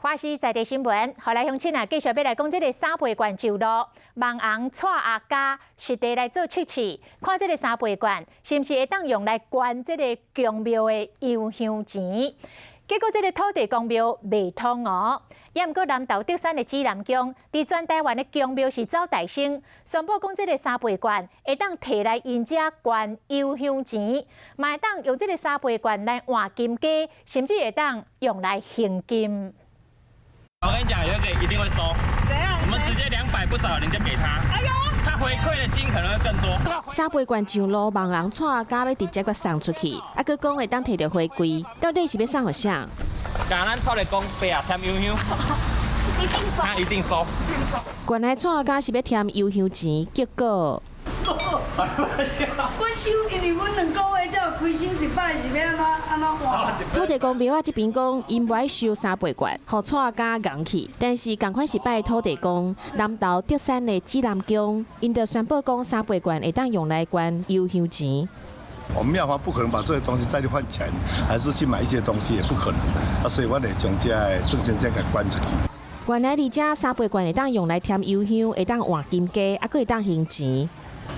花市在地新闻，后来乡亲啊，继续要来讲这个三倍罐就路，网红蔡阿家实地来做测试，看这个三倍罐是毋是会当用来捐这个公庙的油香钱。结果这个土地公庙未通哦，也毋过南投德山的指南宫，伫全台湾的公庙是走大兴，宣布讲这个三倍罐会当摕来因遮捐油香钱，嘛会当用这个三倍罐来换金鸡，甚至会当用来现金。 我跟你讲，有一个一定会收。怎样？我们直接200不找，你就给他。哎呦，他回馈的金可能会更多。三倍罐上路，网红蔡家要直接给送出去，啊，佮讲会当摕到回归，到底是要送互啥？甲咱土地公伯啊，添油香，他一定收。原来蔡家是要添油香钱，结果。 阮收，因为阮2个月才有开收一摆，是要安怎换？土地公庙啊这边讲，因不爱收三倍罐，互蔡家硬去。但是赶快是拜土地公，南投德山的指南宫，因就宣布讲三倍罐会当用来捐油香钱。 我们庙方不可能把这些东西再去换钱，还是去买一些东西也不可能。啊，所以我得将这证件再给捐出去。原来伫遮三倍罐会当用来添油香，会当换金鸡，啊，佫会当还钱。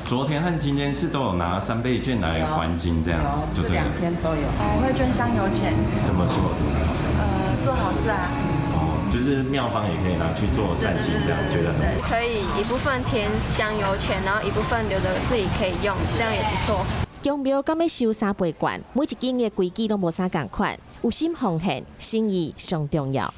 昨天和今天是都有拿3倍券来还金，这样有，这2天都有。我会捐香油钱。怎么说？做好事啊。哦，就是庙方也可以拿去做善行，这样觉得很对，可以一部分填香油钱，然后一部分留着自己可以用，这样也不错。公庙敢要收三倍罐，每一间的规矩都无啥共款，有心奉献，心意上重要。